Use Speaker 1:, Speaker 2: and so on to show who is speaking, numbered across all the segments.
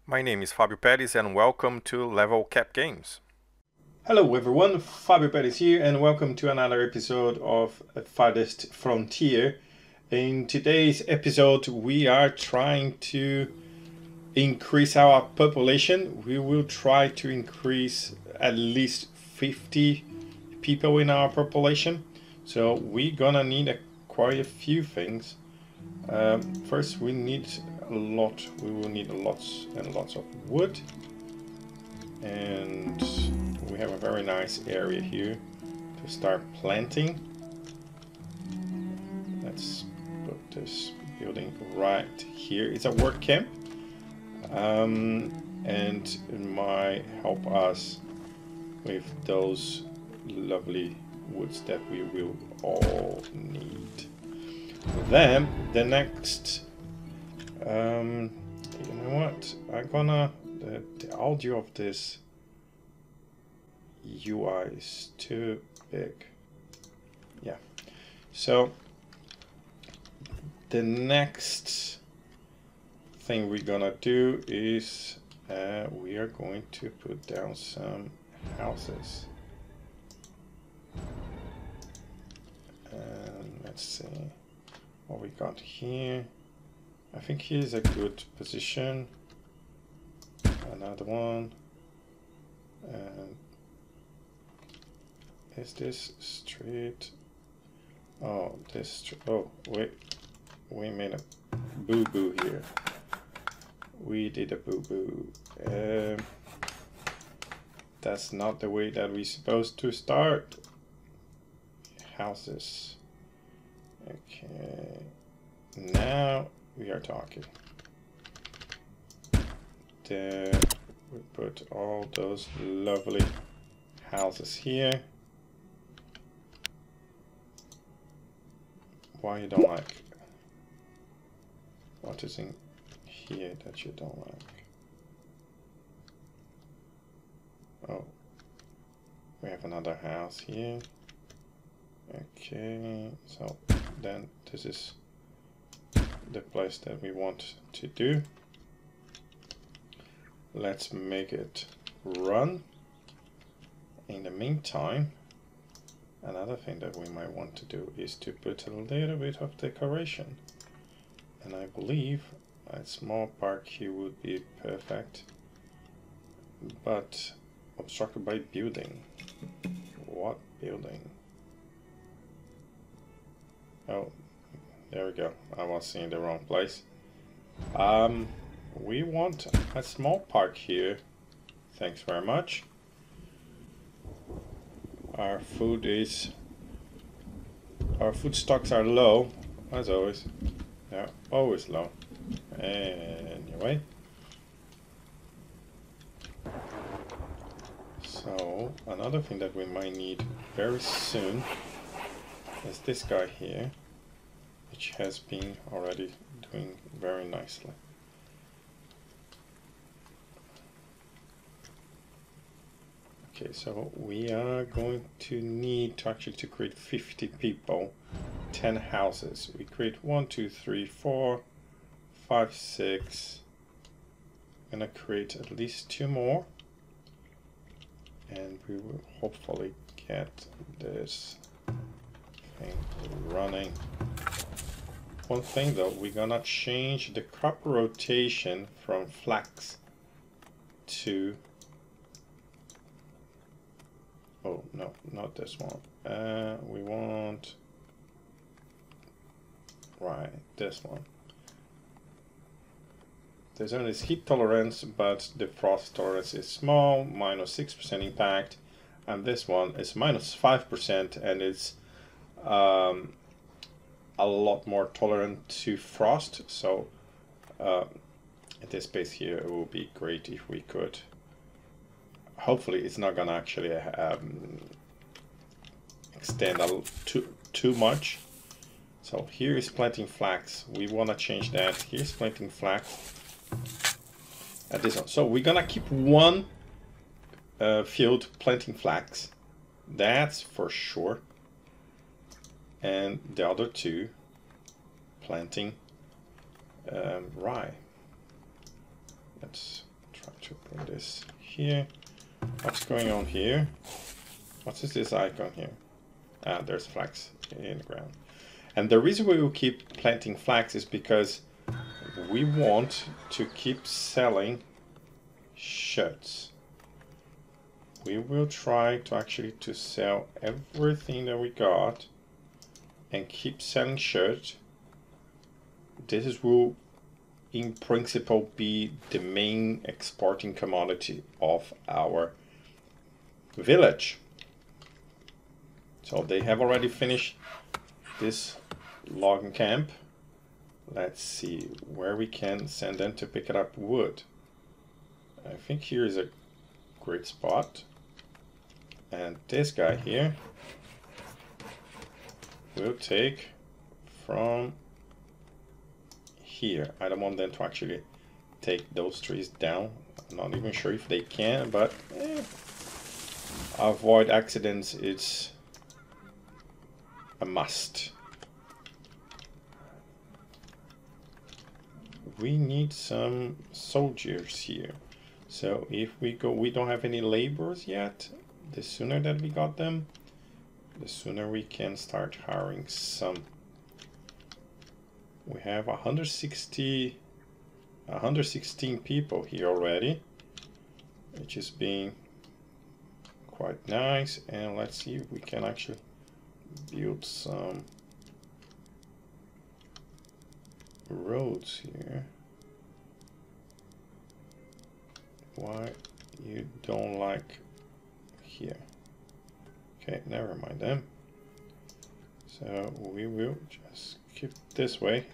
Speaker 1: My name is Fabio Perez and welcome to Level Cap Games.
Speaker 2: Hello everyone, Fabio Perez here and welcome to another episode of Farthest Frontier. In today's episode we are trying to increase our population. We will try to increase at least 50 people in our population. So we're gonna need quite a few things. First we need a lot, we will need lots and lots of wood. And we have a very nice area here to start planting. Let's put this building right here. It's a work camp, and it might help us with those lovely woods that we will all need. Then the next, you know what? I'm gonna the audio of this UI is too big. Yeah. So the next thing we're gonna do is we are going to put down some houses. And let's see what we got here. I think here's a good position. Another one. And is this street? Oh, this. Oh, wait. We made a boo-boo here. We did a boo-boo. That's not the way that we're supposed to start. Houses. Okay. Now we are talking. There. We put all those lovely houses here. Why you don't like? What is in here that you don't like? Oh, we have another house here. Okay, so then this is the place that we want to do. Let's make it run. In the meantime, another thing that we might want to do is to put a little bit of decoration. And I believe a small park here would be perfect. But obstructed by building. What building? Oh, there we go. I was in the wrong place. We want a small park here. Thanks very much. Our food stocks are low, as always. They're always low. Anyway. So, another thing that we might need very soon is this guy here, which has been already doing very nicely. Okay, so we are going to need to actually to create 50 people, 10 houses. We create 1, 2, 3, 4, 5, 6. I'm gonna create at least 2 more. And we will hopefully get this thing running. One thing though, we're gonna change the crop rotation from flax to... Oh, no, not this one. We want... Right, this one. There's only this heat tolerance, but the frost tolerance is small, minus 6% impact. And this one is minus 5%, and it's a lot more tolerant to frost. So in this space here, it would be great if we could... Hopefully it's not gonna actually extend too much. So here is planting flax. We wanna change that. Here's planting flax at this one. So we're gonna keep one field planting flax. That's for sure. And the other two planting rye. Let's Put this here. What's going on here? What is this icon here? Ah, there's flax in the ground. And the reason we will keep planting flax is because we want to keep selling shirts. We will try to actually to sell everything that we got and keep selling shirts. This will in principle be the main exporting commodity of our village. So they have already finished this logging camp. Let's see where we can send them to pick up wood. I think here is a great spot. And this guy here will take from here. I don't want them to actually take those trees down. I'm not even sure if they can, but avoid accidents, it's a must. We need some soldiers here. So if we go, we don't have any laborers yet. The sooner that we got them, the sooner we can start hiring some. We have 116 people here already, which is being quite nice. And let's see if we can actually build some roads here. Why you don't like here? Okay, never mind them. So we will just keep this way.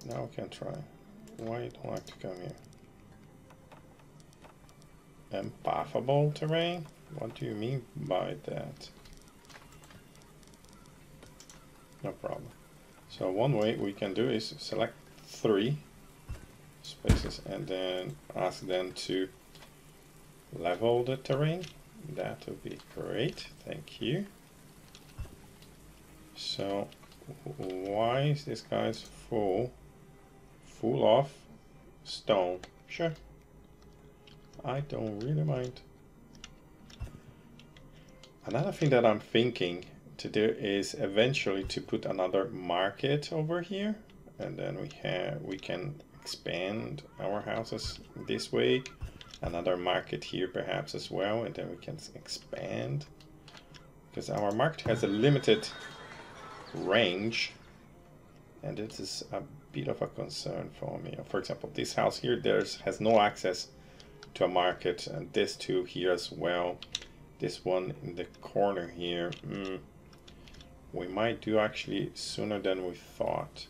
Speaker 2: Now we can try. Why you don't like to come here? Impassable terrain? What do you mean by that? No problem. So one way we can do is select 3 spaces and then ask them to level the terrain. That would be great. Thank you. So why is this guy's full of stone? Sure, I don't really mind. Another thing that I'm thinking to do is eventually to put another market over here, and then we can expand our houses this way. Another market here perhaps as well, and then we can expand, because our market has a limited range, and this is a bit of a concern for me. For example, this house here has no access to a market, and this two here as well. This one in the corner here, we might do actually sooner than we thought.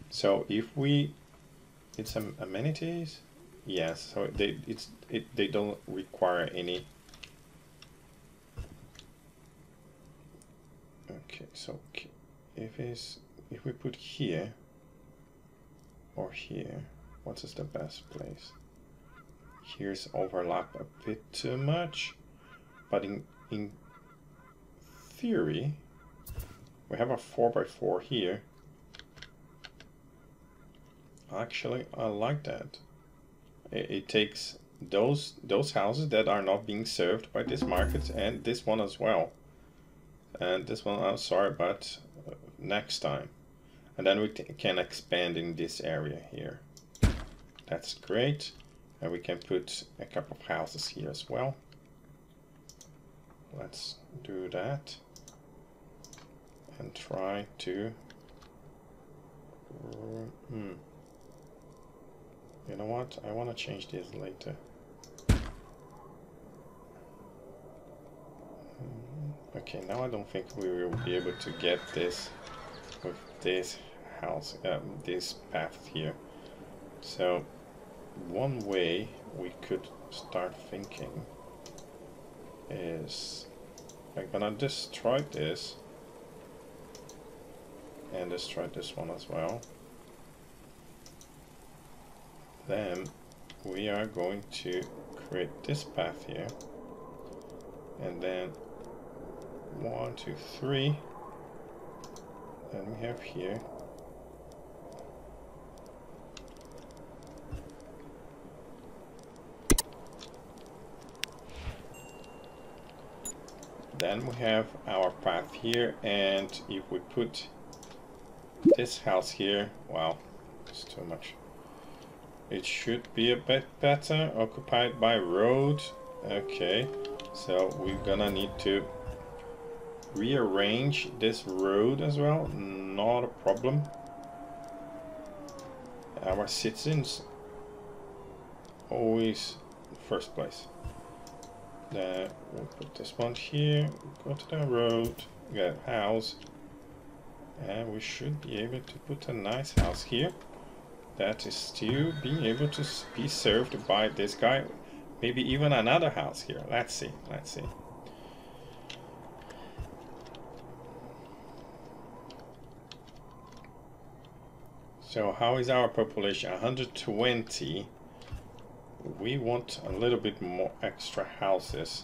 Speaker 2: So if we, it's some amenities. Yes, so they don't require any. Okay, so if we put here or here, what is the best place? Here's overlap a bit too much, but in theory, we have a 4x4 here. Actually, I like that. It takes those houses that are not being served by this market, and this one as well. And this one, I'm sorry, but next time. And then we can expand in this area here. That's great. And we can put a couple of houses here as well. Let's do that. And try to... You know what? I want to change this later. Okay, now I don't think we will be able to get this with this house, this path here. So one way we could start thinking is I'm gonna destroy this and destroy this one as well. Then we are going to create this path here, and then 1, 2, 3. Then we have here. Then we have our path here, and if we put this house here, wow, it's too much. It should be a bit better, occupied by road. Okay, so we're gonna need to rearrange this road as well, not a problem. Our citizens always first place. Then we'll put this one here, go to the road, get a house, and we should be able to put a nice house here that is still being able to be served by this guy. Maybe even another house here. Let's see, let's see. So how is our population? 120. We want a little bit more extra houses.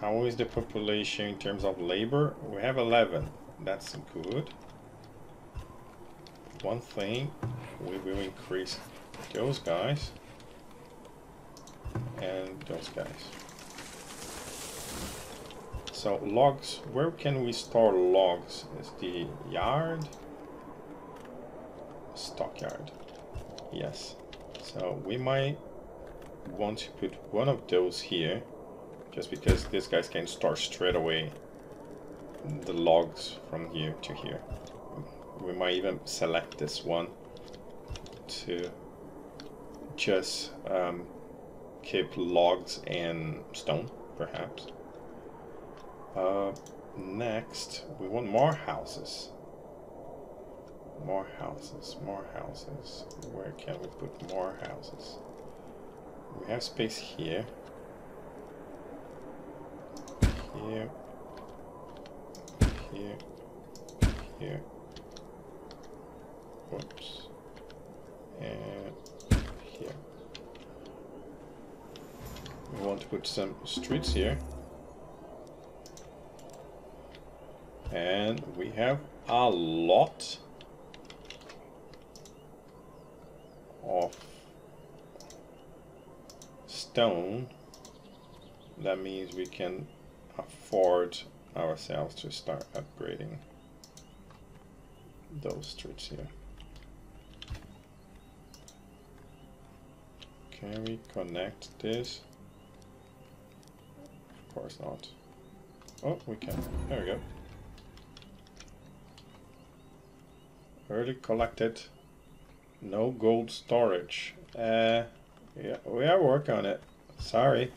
Speaker 2: How is the population in terms of labor? We have 11. That's good. One thing, we will increase those guys and those guys. So logs, where can we store logs? Is the yard? Stockyard. Yes. So we might want to put one of those here, just because these guys can store straight away the logs from here to here. We might even select this one to just keep logs and stone, perhaps. Next, we want more houses. More houses, more houses. Where can we put more houses? We have space here. Here. Here. Here. Whoops. And here. We want to put some streets here. And we have a lot of stone. That means we can afford ourselves to start upgrading those streets here. Can we connect this? Of course not. Oh, we can. There we go. Already collected. No gold storage. Yeah, we are working on it. Sorry.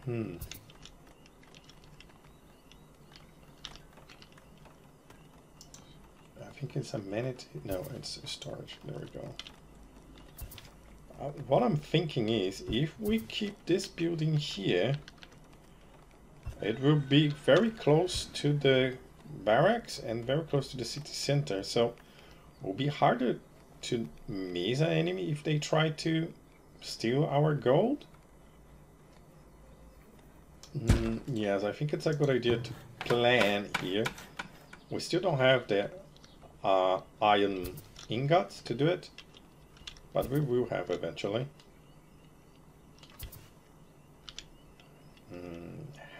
Speaker 2: I think it's amenity. No, it's storage. There we go. What I'm thinking is, if we keep this building here, it will be very close to the barracks and very close to the city center, so it will be harder to miss an enemy if they try to steal our gold. Yes, I think it's a good idea to plan here. We still don't have the iron ingots to do it, but we will have eventually.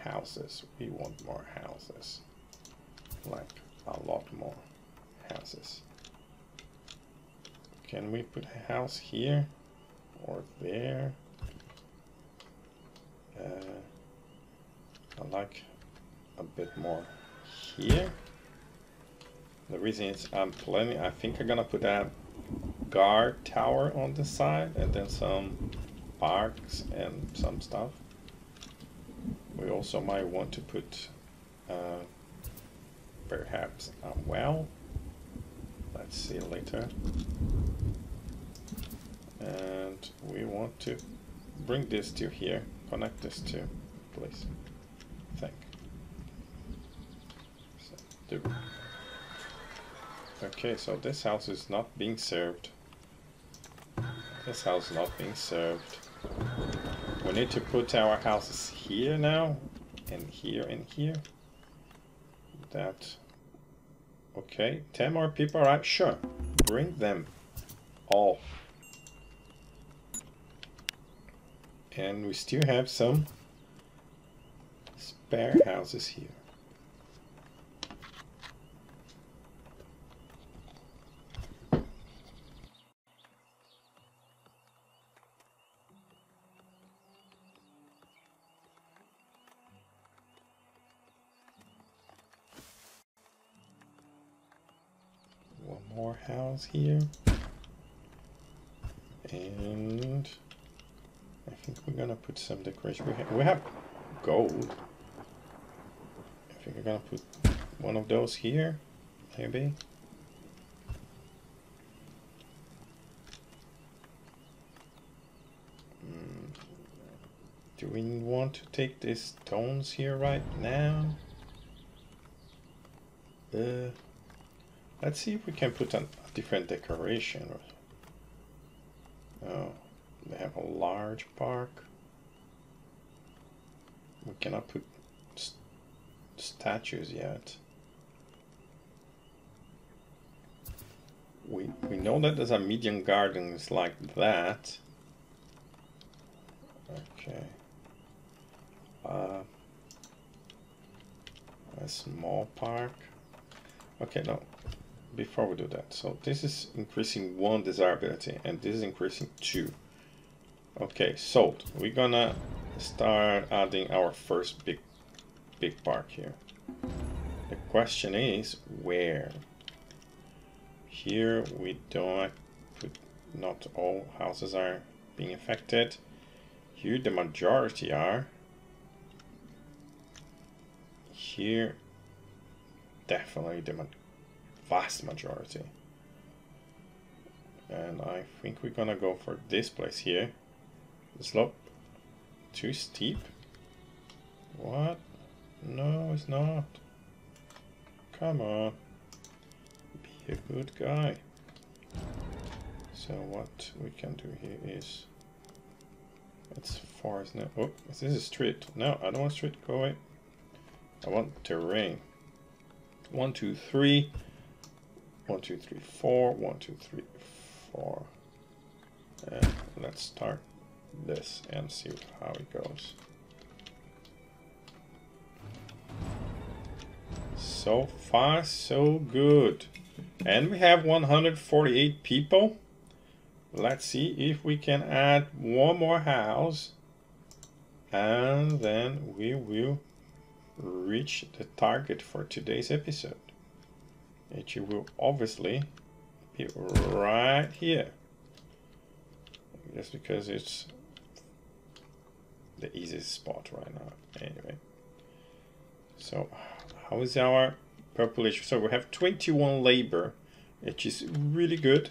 Speaker 2: Houses. We want more houses. Like a lot more houses. Can we put a house here or there? I like a bit more here. The reason is I'm planning, I think I'm gonna put a guard tower on the side and then some parks and some stuff. We also might want to put perhaps a well. Let's see later. And we want to bring this to here, connect this to, please. I think. So, do. Okay, so this house is not being served. This house is not being served. We need to put our houses here now, and here and here. That. Okay, 10 more people, right? Sure. Bring them all. And we still have some spare houses here. One more house here. And I think we're gonna put some decoration. We have gold. I think we're gonna put one of those here, maybe. Do we want to take these stones here right now? Let's see if we can put a different decoration. Oh, they have a large park. We cannot put statues yet. We know that there's a medium gardens like that. Okay. A small park. Okay, no. Before we do that, so this is increasing 1 desirability and this is increasing 2. Okay, sold. We're gonna start adding our first big park here. The question is where? Here we don't put, not all houses are being affected. Here the majority are. Here definitely the vast majority. And I think we're gonna go for this place here. The slope too steep. What? No, it's not. Come on. Be a good guy. So what we can do here is, it's forest now. Oh, this is a street. No, I don't want street. Go away. I want terrain. 1, 2, 3. 1, 2, 3, 4. 1, 2, 3, 4. And let's start this and see how it goes. So far, so good. And we have 148 people. Let's see if we can add one more house. And then we will reach the target for today's episode. It will obviously be right here. Just because it's the easiest spot right now. Anyway. So how is our population? So we have 21 labor, which is really good.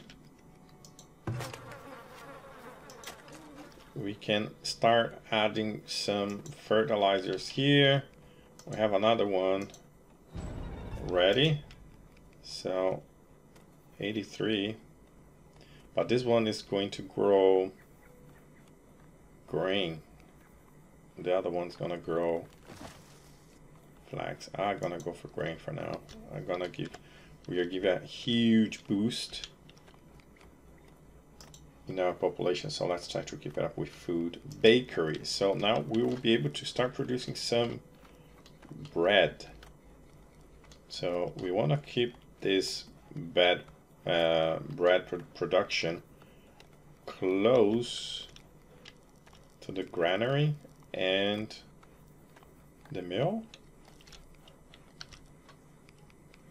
Speaker 2: We can start adding some fertilizers here. We have another one ready. So 83. But this one is going to grow grain. The other one's gonna grow flax. I'm gonna go for grain for now. We are giving a huge boost in our population, so let's try to keep it up with food. Bakery. So now we will be able to start producing some bread. So we want to keep this bread production close to the granary and the mill.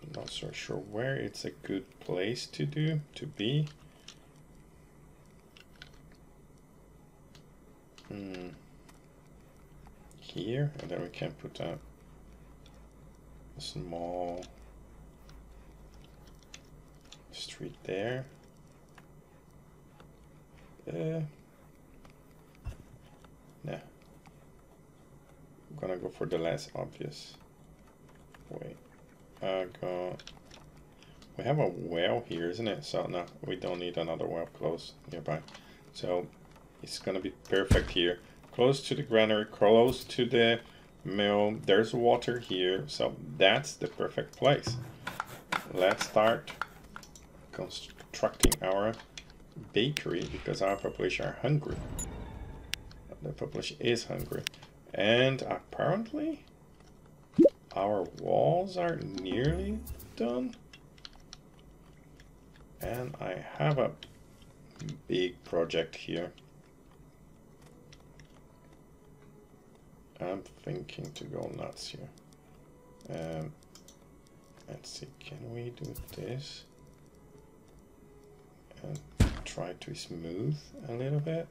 Speaker 2: I'm not so sure where it's a good place to be. Here, and then we can put a small street there. Nah. I'm gonna go for the less obvious way. We have a well here, isn't it? So no, we don't need another well close nearby. So it's gonna be perfect here. Close to the granary, close to the mill. There's water here, so that's the perfect place. Let's start constructing our bakery because our population are hungry. The population is hungry. And apparently our walls are nearly done. And I have a big project here. I'm thinking to go nuts here. Let's see, can we do this? And try to smooth a little bit.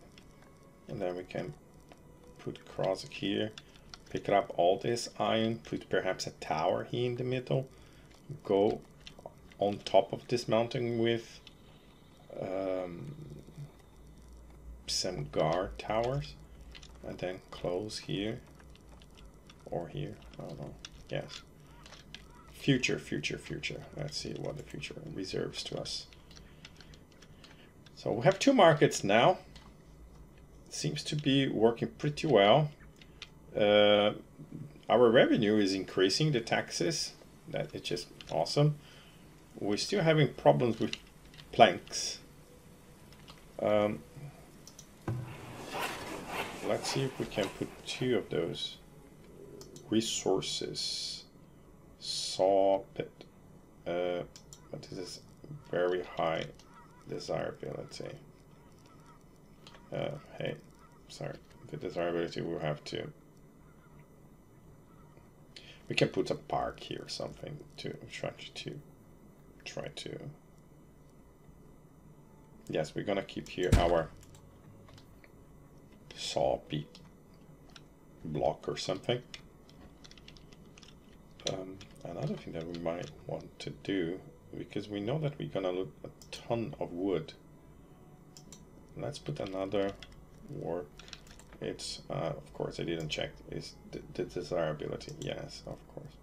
Speaker 2: And then we can put cross here, pick up all this iron, put perhaps a tower here in the middle, go on top of this mountain with some guard towers, and then close here or here. I don't know. Yes. Future. Let's see what the future reserves to us. So we have 2 markets now. Seems to be working pretty well. Our revenue is increasing, the taxes. That is just awesome. We're still having problems with planks. Let's see if we can put 2 of those. Resources. Saw pit. But this is very high desirability. Hey, sorry. The desirability will have to. We can put a park here or something to try to. Yes, we're gonna keep here our saw beat block or something. Another thing that we might want to do, because we know that we're gonna loot a ton of wood. Let's put another work. It's of course I didn't check. Is the desirability? Yes, of course.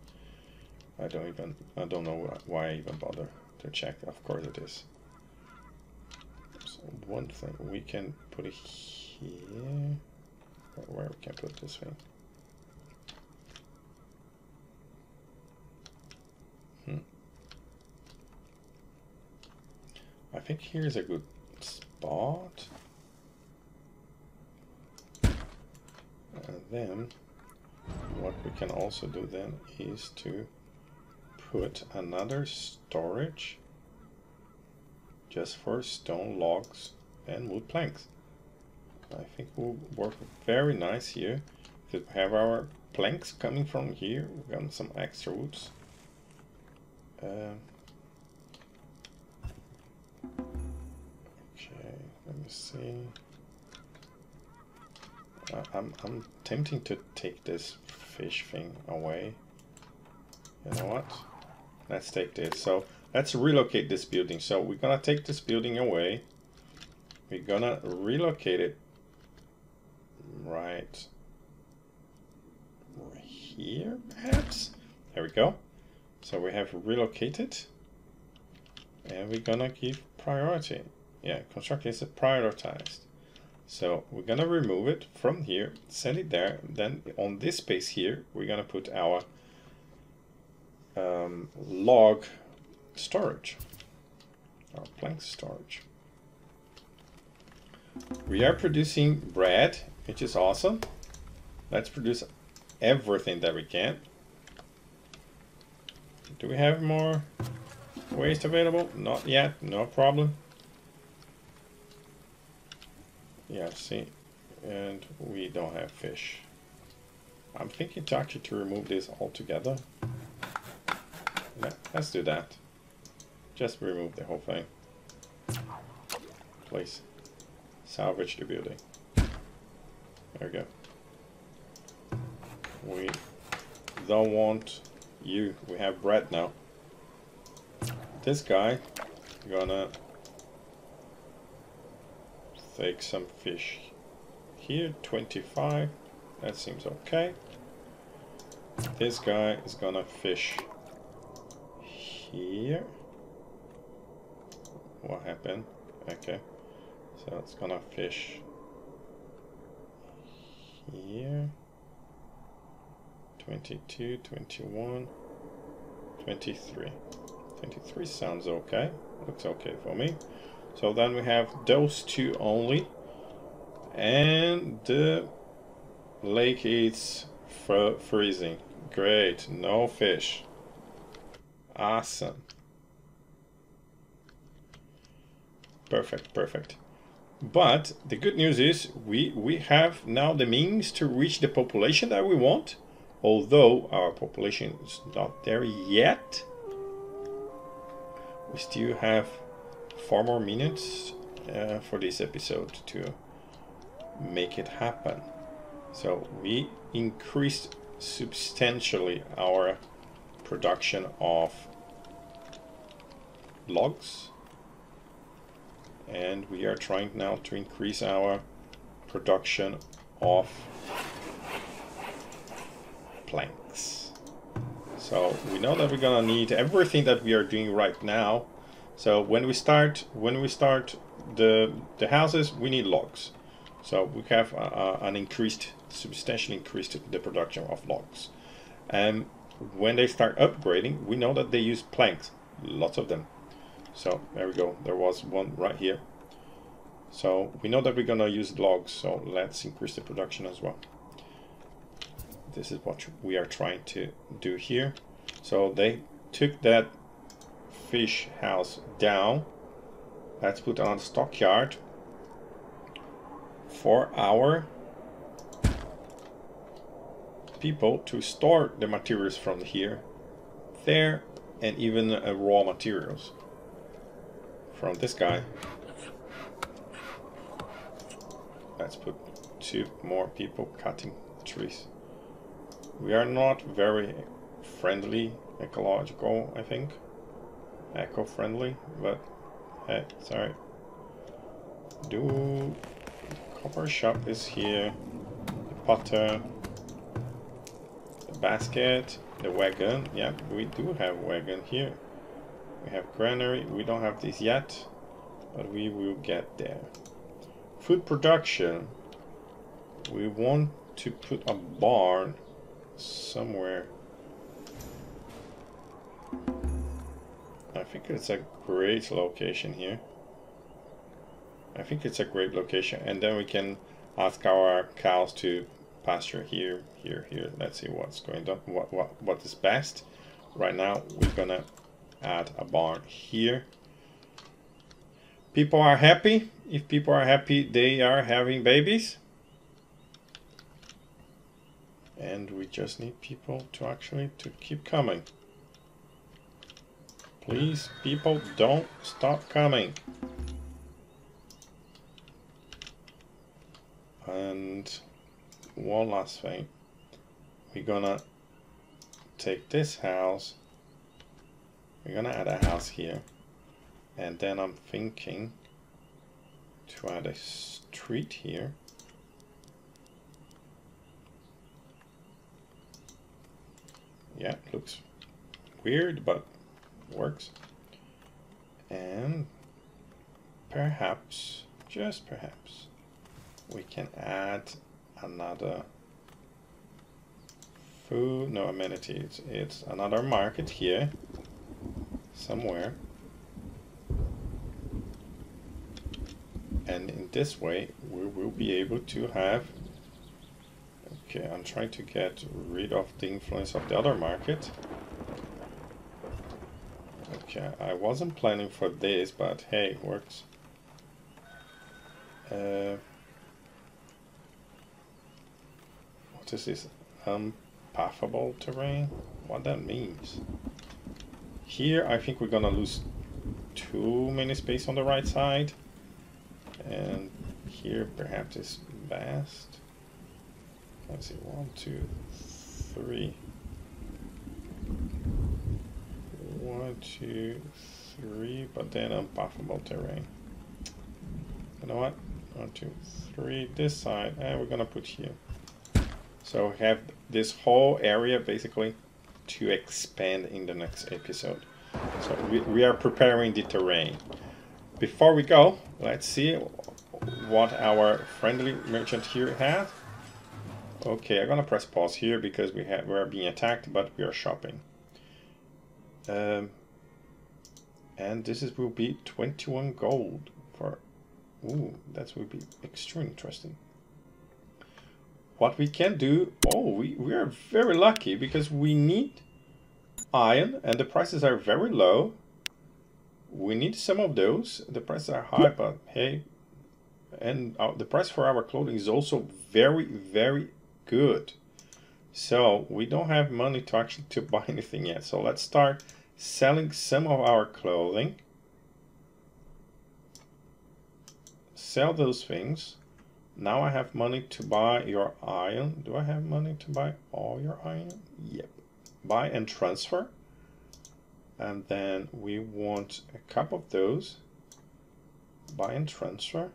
Speaker 2: I don't know why I even bother to check. Of course it is. So one thing we can put it here. Where we can put this thing? I think here's a good spot. And then what we can also do then is to put another storage just for stone logs and wood planks. I think will work very nice here because we have our planks coming from here. We've got some extra woods. Okay, let me see. I'm tempting to take this fish thing away. You know what? Let's take this. So let's relocate this building. So we're gonna take this building away. We're gonna relocate it right here, perhaps. There we go. So we have relocated, and we're gonna give priority. Yeah, construction is prioritized. So we're gonna remove it from here, send it there. Then on this space here, we're gonna put our log storage, our plank storage. We are producing bread, which is awesome. Let's produce everything that we can. Do we have more waste available? Not yet, no problem. Yeah, see, and we don't have fish. I'm thinking to actually to remove this altogether. Let's do that. Just remove the whole thing. Please. Salvage the building. There we go. We don't want you. We have bread now. This guy gonna take some fish here. 25. That seems okay. This guy is gonna fish here. What happened? Okay. So it's gonna fish here. 22, 21, 23. 23 sounds okay. Looks okay for me. So then we have those 2 only. And the lake is freezing. Great, no fish. Awesome. Perfect, perfect. But the good news is we have now the means to reach the population that we want, although our population is not there yet. We still have 4 more minutes for this episode to make it happen. So we increased substantially our production of logs, and we are trying now to increase our production of planks. So we know that we're gonna need everything that we are doing right now. So when we start the houses, we need logs. So we have an substantially increased the production of logs. And when they start upgrading, we know that they use planks, lots of them. So there we go, there was one right here. So we know that we're gonna use logs, so let's increase the production as well. This is what we are trying to do here. So they took that fish house down. Let's put on stockyard for our people to store the materials from here, there, and even raw materials from this guy. Let's put 2 more people cutting trees. We are not very friendly, ecological, I think. Eco-friendly, but hey, sorry. Copper shop is here. The potter. The basket. The wagon. Yeah, we do have wagon here. We have granary. We don't have this yet, but we will get there. Food production. We want to put a barn somewhere. I think it's a great location here. I think it's a great location, and then we can ask our cows to pasture here, here, here. Let's see what's going on, what is best. Right now we're gonna add a barn here. People are happy. If people are happy, they are having babies. And we just need people to actually keep coming. Please, people, don't stop coming. And one last thing. We're gonna take this house. We're gonna add a house here. And then I'm thinking to add a street here. Yeah, looks weird, but works. And perhaps, just perhaps, we can add another food, no amenities. It's another market here somewhere. And in this way, we will be able to have. Okay, I'm trying to get rid of the influence of the other market. Okay, I wasn't planning for this, but hey, it works. What is this? Unpathable terrain? What that means? Here, I think we're gonna lose too many space on the right side. And here, perhaps it's vast. Let's see, 1, 2, 3. 1, 2, 3, but then unpathable terrain. You know what? 1, 2, 3. This side, and we're gonna put here. So we have this whole area basically to expand in the next episode. So we are preparing the terrain. Before we go, let's see what our friendly merchant here has. Okay, I'm gonna press pause here because we're being attacked, but we are shopping. And this will be 21 gold for Ooh, that would be extremely interesting. What we can do, we are very lucky because we need iron and the prices are very low. We need some of those. The prices are high, but hey, and the price for our clothing is also very, very good. So we don't have money to actually to buy anything yet. So let's start selling some of our clothing. Sell those things. Now I have money to buy your iron. Do I have money to buy all your iron? Yep. Buy and transfer. And then we want a couple of those. Buy and transfer.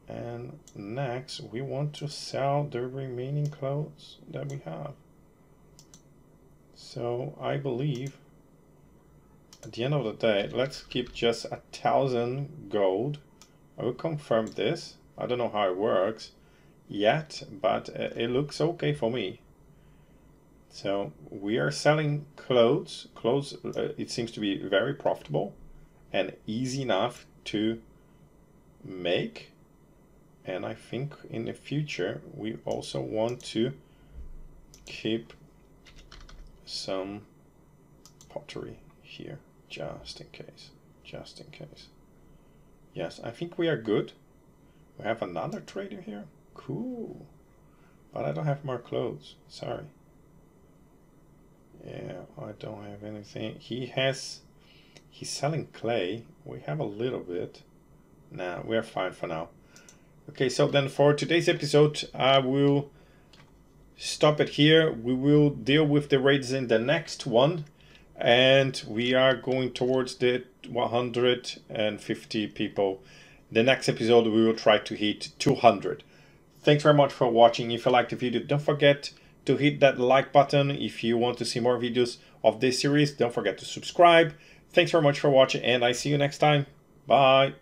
Speaker 2: And next we want to sell the remaining clothes that we have. So I believe at the end of the day, let's keep just 1,000 gold. I will confirm this. I don't know how it works yet, but it looks okay for me. So we are selling clothes. It seems to be very profitable and easy enough to make. And I think in the future we also want to keep some pottery here, just in case. Yes, I think we are good. We have another trader here. Cool. But I don't have more clothes. Sorry. Yeah, I don't have anything. He's selling clay. We have a little bit. Nah, we're fine for now. Okay, so then for today's episode, I will stop it here. We will deal with the raids in the next one. And we are going towards the 150 people. The next episode, we will try to hit 200. Thanks very much for watching. If you liked the video, don't forget to hit that like button. If you want to see more videos of this series, don't forget to subscribe. Thanks very much for watching, and I see you next time. Bye.